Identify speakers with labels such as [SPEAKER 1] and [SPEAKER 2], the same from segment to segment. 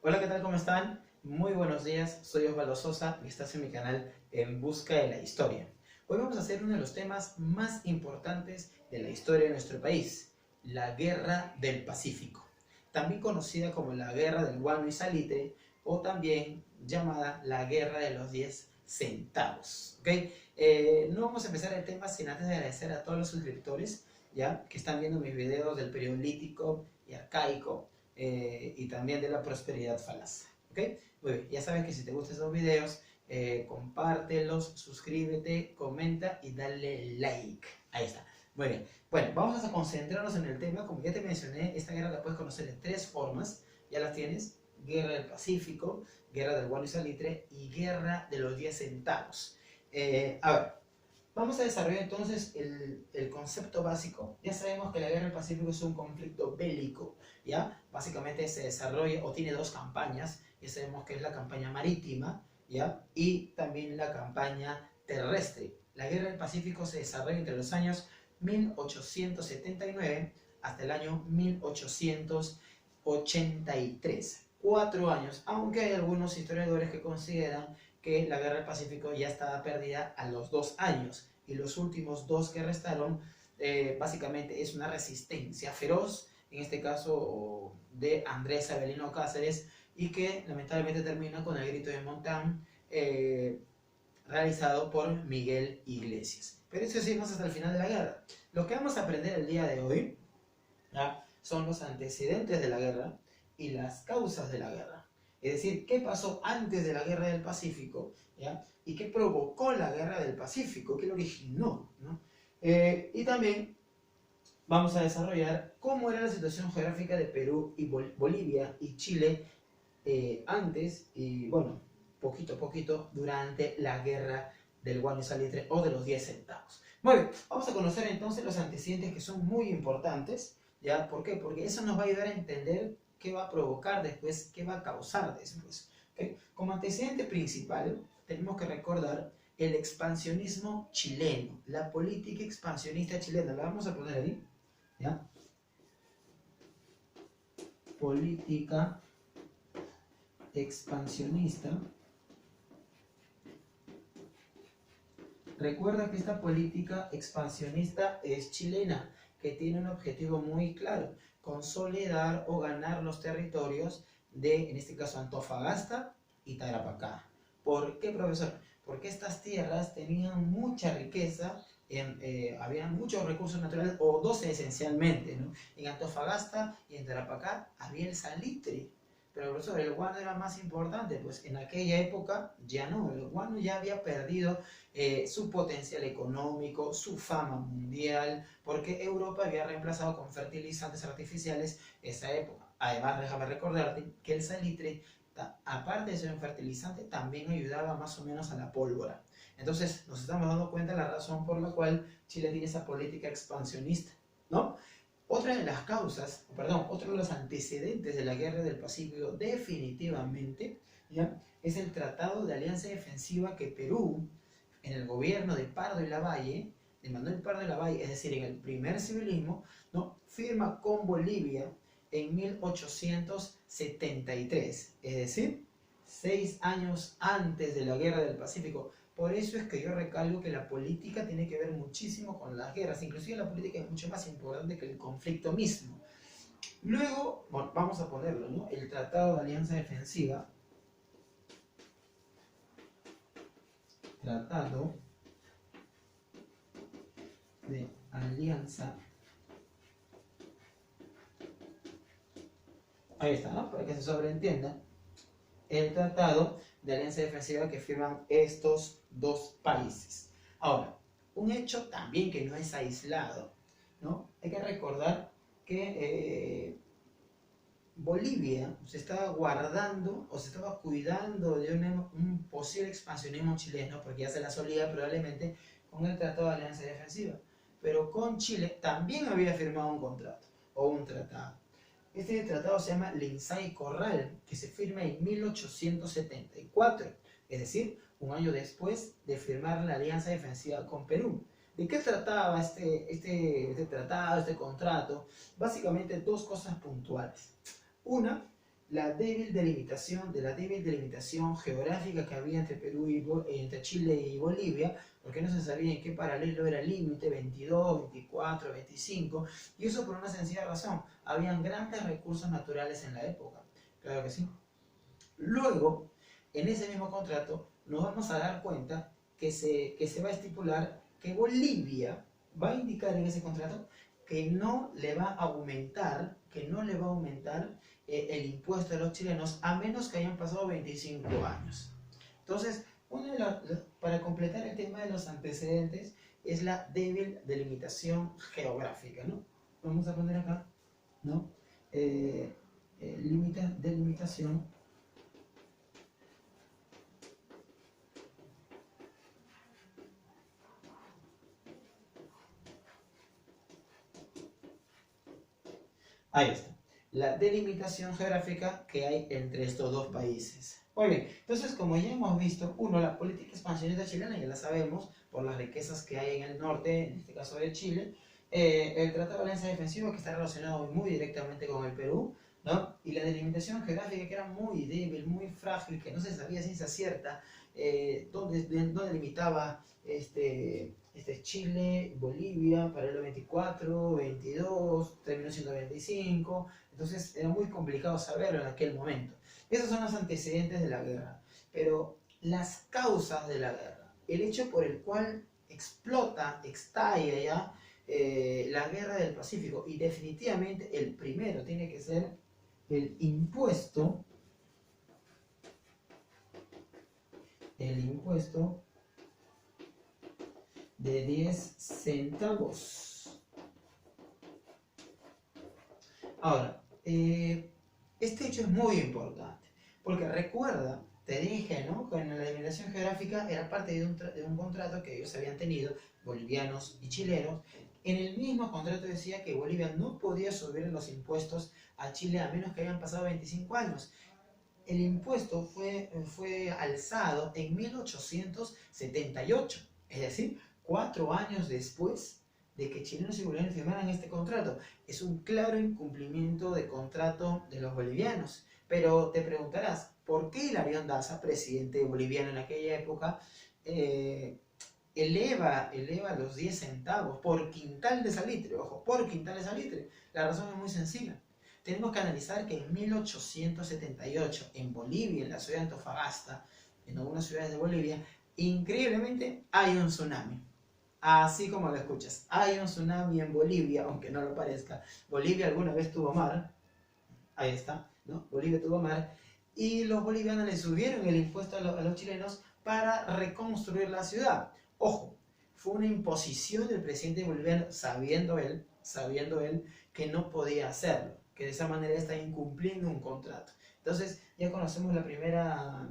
[SPEAKER 1] Hola, ¿qué tal? ¿Cómo están? Muy buenos días, soy Osvaldo Sosa y estás en mi canal En Busca de la Historia. Hoy vamos a hacer uno de los temas más importantes de la historia de nuestro país, la Guerra del Pacífico, también conocida como la Guerra del Guano y Salitre o también llamada la Guerra de los 10 centavos. ¿Okay? No vamos a empezar el tema sin antes de agradecer a todos los suscriptores ¿ya? Que están viendo mis videos del periodo lítico y arcaico y también de la prosperidad falaz. ¿Ok? Muy bien, ya sabes que si te gustan estos videos, compártelos, suscríbete, comenta y dale like. Ahí está. Muy bien. Bueno, vamos a concentrarnos en el tema. Como ya te mencioné, esta guerra la puedes conocer de tres formas. Ya las tienes. Guerra del Pacífico, Guerra del Guano y Salitre y Guerra de los 10 centavos. A ver, vamos a desarrollar entonces el concepto básico. Ya sabemos que la Guerra del Pacífico es un conflicto bélico, ¿ya? Básicamente se desarrolla o tiene dos campañas. Ya sabemos que es la campaña marítima, ¿ya? Y también la campaña terrestre. La Guerra del Pacífico se desarrolla entre los años 1879 hasta el año 1883. 4 años, aunque hay algunos historiadores que consideran que la Guerra del Pacífico ya estaba perdida a los 2 años y los últimos 2 que restaron básicamente es una resistencia feroz, en este caso de Andrés Avelino Cáceres, y que lamentablemente termina con el grito de Montán realizado por Miguel Iglesias. Pero eso sí, hasta el final de la guerra. Lo que vamos a aprender el día de hoy ¿ya? Son los antecedentes de la guerra y las causas de la guerra. Es decir, qué pasó antes de la Guerra del Pacífico, ¿ya? Y qué provocó la Guerra del Pacífico, qué lo originó, ¿no? Y también vamos a desarrollar cómo era la situación geográfica de Perú y Bolivia y Chile antes y, bueno, poquito a poquito durante la Guerra del Guano y Salitre o de los 10 centavos. Muy bien, vamos a conocer entonces los antecedentes que son muy importantes. ¿Ya? ¿Por qué? Porque eso nos va a ayudar a entender qué va a provocar después, qué va a causar después. ¿Okay? Como antecedente principal, tenemos que recordar el expansionismo chileno, la política expansionista chilena. La vamos a poner ahí. ¿Ya? Política expansionista. Recuerda que esta política expansionista es chilena, que tiene un objetivo muy claro, consolidar o ganar los territorios de, en este caso, Antofagasta y Tarapacá. ¿Por qué, profesor? Porque estas tierras tenían mucha riqueza, había muchos recursos naturales, o 12 esencialmente, ¿no? En Antofagasta y en Tarapacá había el salitre. Pero profesor, el guano era más importante, pues en aquella época ya no, el guano ya había perdido su potencial económico, su fama mundial, porque Europa había reemplazado con fertilizantes artificiales esa época. Además, déjame recordarte que el salitre, aparte de ser un fertilizante, también ayudaba más o menos a la pólvora. Entonces, nos estamos dando cuenta de la razón por la cual Chile tiene esa política expansionista, ¿no? Otra de las causas, perdón, otro de los antecedentes de la Guerra del Pacífico definitivamente, ¿ya? Es el Tratado de Alianza Defensiva que Perú, en el gobierno de Pardo y Lavalle, de Manuel Pardo y Lavalle, es decir, en el primer civilismo, ¿no? Firma con Bolivia en 1873, es decir, 6 años antes de la Guerra del Pacífico. Por eso es que yo recalco que la política tiene que ver muchísimo con las guerras, inclusive la política es mucho más importante que el conflicto mismo. Luego, bueno, vamos a ponerlo, ¿no? El Tratado de Alianza Defensiva, Tratado de Alianza, ahí está, ¿no? Para que se sobreentienda, el Tratado de Alianza Defensiva que firman estos dos países. Ahora, un hecho también que no es aislado, ¿no? Hay que recordar que Bolivia se estaba guardando o se estaba cuidando de un posible expansionismo chileno, porque ya se la solía probablemente con el Tratado de Alianza Defensiva. Pero con Chile también había firmado un contrato o un tratado. Este tratado se llama Lindsay-Corral, que se firma en 1874, es decir, un año después de firmar la alianza defensiva con Perú. ¿De qué trataba este tratado, este contrato? Básicamente dos cosas puntuales. Una, la débil delimitación geográfica que había entre entre Chile y Bolivia, porque no se sabía en qué paralelo era el límite, 22, 24, 25, y eso por una sencilla razón, habían grandes recursos naturales en la época, claro que sí. Luego, en ese mismo contrato, nos vamos a dar cuenta que se va a estipular que Bolivia va a indicar en ese contrato que no le va a aumentar el impuesto a los chilenos a menos que hayan pasado 25 años. Entonces, para completar el tema de los antecedentes es la débil delimitación geográfica, ¿no? Vamos a poner acá, ¿no? Delimitación Ahí está. La delimitación geográfica que hay entre estos dos países. Muy bien, entonces como ya hemos visto, uno, la política expansionista chilena, ya la sabemos, por las riquezas que hay en el norte, en este caso de Chile, el Tratado de Alianza Defensiva que está relacionado muy directamente con el Perú, ¿no? Y la delimitación geográfica que era muy débil, muy frágil, que no se sabía ciencia cierta, dónde limitaba Chile, Bolivia, paralelo 24, 22, terminó siendo 25, entonces era muy complicado saberlo en aquel momento. Esos son los antecedentes de la guerra, pero las causas de la guerra, el hecho por el cual estalla ya la guerra del Pacífico, y definitivamente el primero tiene que ser el impuesto de 10 centavos. Ahora, este hecho es muy importante, porque recuerda, te dije, ¿no?, que en la eliminación geográfica era parte de un contrato que ellos habían tenido, bolivianos y chilenos. En el mismo contrato decía que Bolivia no podía subir los impuestos a Chile a menos que hayan pasado 25 años. El impuesto fue alzado en 1878, es decir, 4 años después de que chilenos y bolivianos firmaran este contrato. Es un claro incumplimiento de contrato de los bolivianos. Pero te preguntarás, ¿por qué Hilarión Daza, presidente boliviano en aquella época, eleva los 10 centavos por quintal de salitre? Ojo, por quintal de salitre. La razón es muy sencilla. Tenemos que analizar que en 1878, en Bolivia, en la ciudad de Antofagasta, en algunas ciudades de Bolivia, increíblemente hay un tsunami. Así como lo escuchas, hay un tsunami en Bolivia, aunque no lo parezca. Bolivia alguna vez tuvo mar, ahí está, ¿no? Bolivia tuvo mar, y los bolivianos le subieron el impuesto a los chilenos para reconstruir la ciudad. Ojo, fue una imposición del presidente boliviano, sabiendo él que no podía hacerlo, que de esa manera está incumpliendo un contrato. Entonces ya conocemos la primera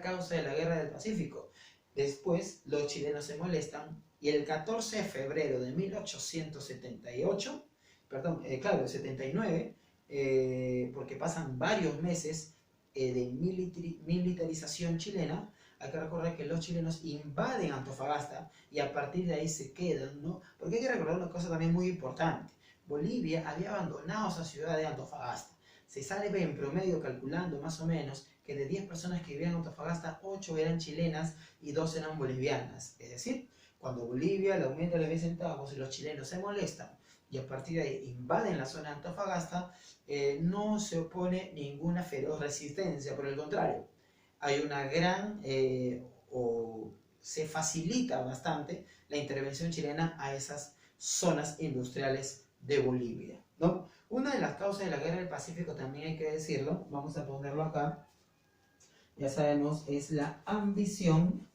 [SPEAKER 1] causa de la guerra del Pacífico. Después los chilenos se molestan y el 14 de febrero de 1878, perdón, claro, el 79, porque pasan varios meses de militarización chilena, hay que recordar que los chilenos invaden Antofagasta y a partir de ahí se quedan, ¿no? Porque hay que recordar una cosa también muy importante. Bolivia había abandonado esa ciudad de Antofagasta. Se sale en promedio calculando más o menos que de 10 personas que vivían en Antofagasta, 8 eran chilenas y 2 eran bolivianas. Es decir, cuando Bolivia le aumenta los 10 centavos y los chilenos se molestan y a partir de ahí invaden la zona de Antofagasta, no se opone ninguna feroz resistencia, por el contrario, hay una gran, o se facilita bastante la intervención chilena a esas zonas industriales de Bolivia, ¿no? Una de las causas de la guerra del Pacífico, también hay que decirlo, vamos a ponerlo acá, ya sabemos, es la ambición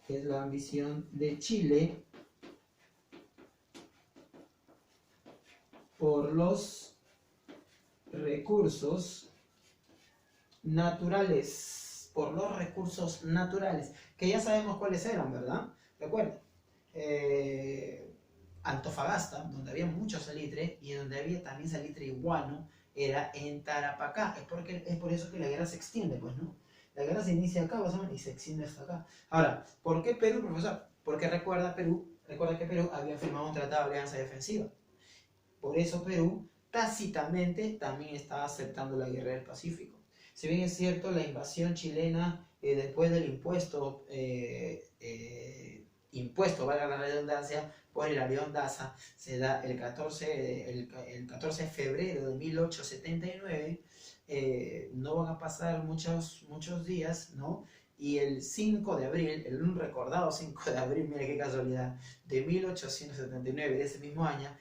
[SPEAKER 1] de Chile por los recursos naturales, que ya sabemos cuáles eran, ¿verdad? Recuerda, Antofagasta, donde había mucho salitre y donde había también salitre iguano, era en Tarapacá. Es por eso que la guerra se extiende, pues, ¿no? La guerra se inicia acá, más o menos, y se extiende hasta acá. Ahora, ¿por qué Perú, profesor? Porque recuerda que Perú había firmado un tratado de alianza defensiva. Por eso Perú tácitamente también estaba aceptando la guerra del Pacífico. Si bien es cierto, la invasión chilena, después del impuesto, valga la redundancia, por Hilarión Daza, se da el 14 de febrero de 1879. No van a pasar muchos días, ¿no? Y el 5 de abril, un recordado 5 de abril, mira qué casualidad, de 1879, de ese mismo año,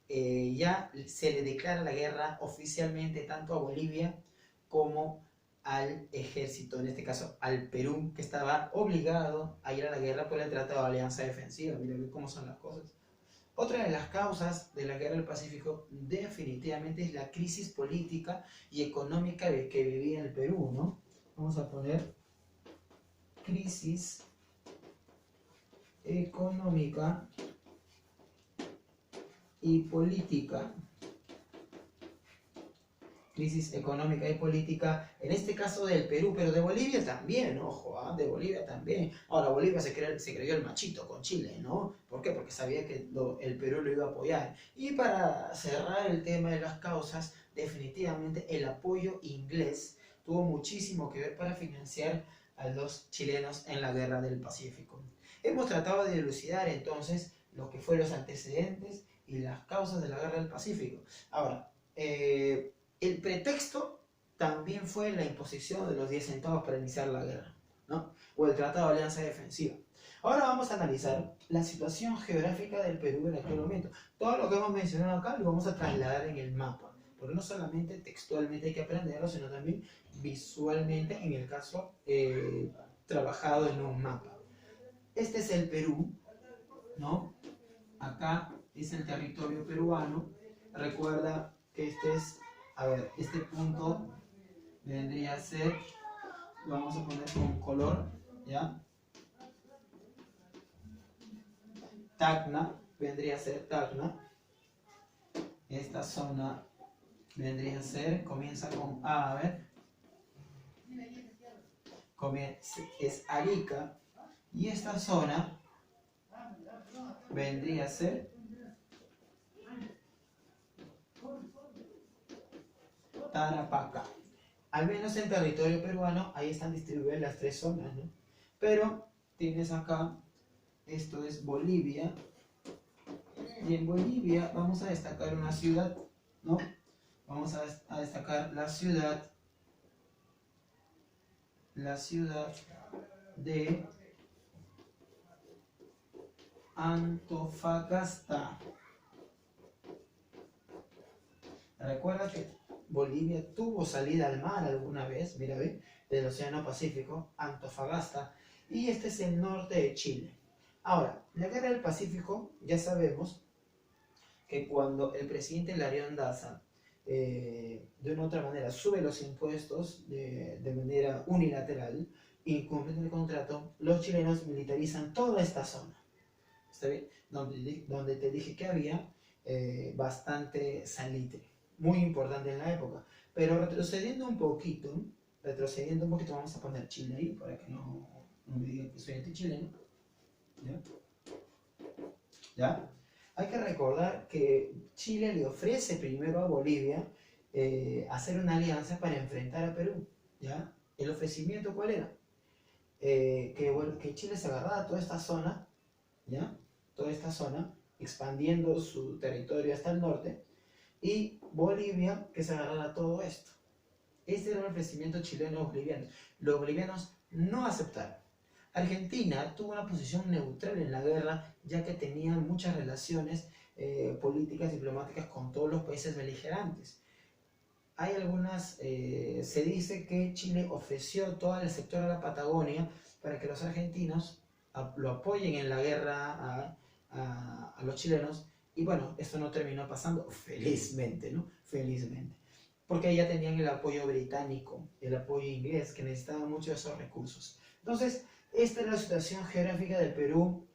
[SPEAKER 1] ya se le declara la guerra oficialmente tanto a Bolivia como al ejército, en este caso al Perú, que estaba obligado a ir a la guerra por el Tratado de Alianza Defensiva. Miren cómo son las cosas. Otra de las causas de la guerra del Pacífico definitivamente es la crisis política y económica que vivía el Perú, ¿no? Vamos a poner crisis económica y política. Crisis económica y política, en este caso del Perú, pero de Bolivia también, ojo, de Bolivia también. Ahora, Bolivia se creyó el machito con Chile, ¿no? ¿Por qué? Porque sabía que el Perú lo iba a apoyar. Y para cerrar el tema de las causas, definitivamente el apoyo inglés tuvo muchísimo que ver para financiar a los chilenos en la guerra del Pacífico. Hemos tratado de dilucidar entonces lo que fueron los antecedentes y las causas de la guerra del Pacífico. Ahora, el pretexto también fue la imposición de los 10 centavos para iniciar la guerra, ¿no? O el Tratado de Alianza Defensiva. Ahora vamos a analizar la situación geográfica del Perú en aquel momento. Todo lo que hemos mencionado acá lo vamos a trasladar en el mapa, porque no solamente textualmente hay que aprenderlo, sino también visualmente, en el caso trabajado en un mapa. Este es el Perú, ¿no? Acá es el territorio peruano. Recuerda que este punto vendría a ser, lo vamos a poner con color, ¿ya? Tacna, vendría a ser Tacna. Esta zona vendría a ser, comienza con A, a ver. Es Arica. Y esta zona vendría a ser Tarapacá. Al menos en territorio peruano, ahí están distribuidas las tres zonas, ¿no? Pero tienes acá, esto es Bolivia, y en Bolivia vamos a destacar una ciudad, ¿no? Vamos a destacar la ciudad de Antofagasta. Recuerda que Bolivia tuvo salida al mar alguna vez, mira, ve, del Océano Pacífico, Antofagasta, y este es el norte de Chile. Ahora, la guerra del Pacífico, ya sabemos que cuando el presidente Hilarión Daza, de una u otra manera, sube los impuestos de manera unilateral, incumplen el contrato, los chilenos militarizan toda esta zona. ¿Está bien? Donde te dije que había bastante salitre, muy importante en la época. Pero retrocediendo un poquito, vamos a poner Chile ahí para que no me digan que soy anti-chileno. ¿Ya? ¿Ya? Hay que recordar que Chile le ofrece primero a Bolivia hacer una alianza para enfrentar a Perú. ¿Ya? ¿El ofrecimiento cuál era? Que Chile se agarrara toda esta zona, ¿ya? Toda esta zona, expandiendo su territorio hasta el norte, y Bolivia que se agarrara todo esto. Este era el ofrecimiento chileno-boliviano. Los bolivianos no aceptaron. Argentina tuvo una posición neutral en la guerra, ya que tenía muchas relaciones políticas, diplomáticas con todos los países beligerantes. Hay se dice que Chile ofreció todo el sector de la Patagonia para que los argentinos lo apoyen en la guerra a los chilenos, y bueno, esto no terminó pasando, felizmente, ¿no? Felizmente. Porque ya tenían el apoyo británico, el apoyo inglés, que necesitaban mucho de esos recursos. Entonces, esta es la situación geográfica del Perú,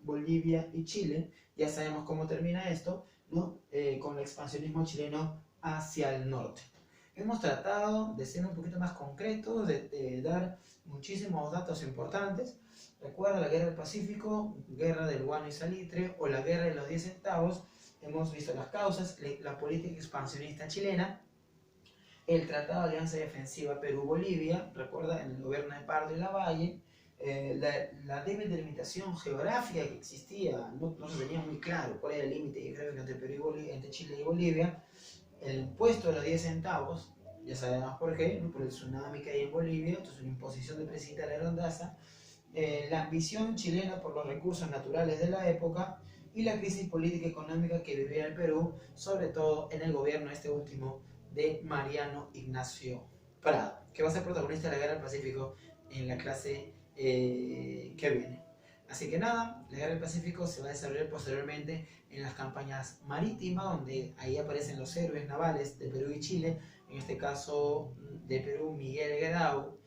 [SPEAKER 1] Bolivia y Chile. Ya sabemos cómo termina esto, ¿no? Con el expansionismo chileno hacia el norte. Hemos tratado de ser un poquito más concretos, de dar muchísimos datos importantes. Recuerda la guerra del Pacífico, guerra del guano y salitre, o la guerra de los 10 centavos, hemos visto las causas, la política expansionista chilena, el Tratado de Alianza Defensiva Perú-Bolivia, recuerda, en el gobierno de Pardo y Lavalle, la débil delimitación geográfica que existía, no se tenía muy claro cuál era el límite geográfico entre, Perú y Bolivia, entre Chile y Bolivia, el impuesto de los 10 centavos, ya sabemos por qué, ¿no? Por el tsunami que hay en Bolivia, entonces una imposición del presidente de la Rondaza, la ambición chilena por los recursos naturales de la época y la crisis política y económica que vivía el Perú, sobre todo en el gobierno este último de Mariano Ignacio Prado, que va a ser protagonista de la Guerra del Pacífico en la clase que viene. Así que nada, la Guerra del Pacífico se va a desarrollar posteriormente en las campañas marítimas, donde ahí aparecen los héroes navales de Perú y Chile, en este caso de Perú Miguel Grau,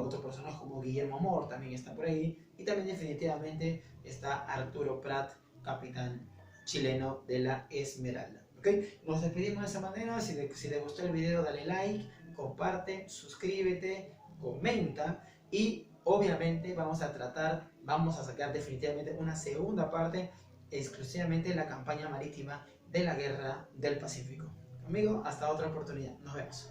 [SPEAKER 1] otros personajes como Guillermo Amor también está por ahí, y también definitivamente está Arturo Prat, capitán chileno de la Esmeralda. ¿Okay? Nos despedimos de esa manera. Si te gustó el video, dale like, comparte, suscríbete, comenta y obviamente vamos a sacar definitivamente una segunda parte exclusivamente de la campaña marítima de la Guerra del Pacífico. Amigo, hasta otra oportunidad. Nos vemos.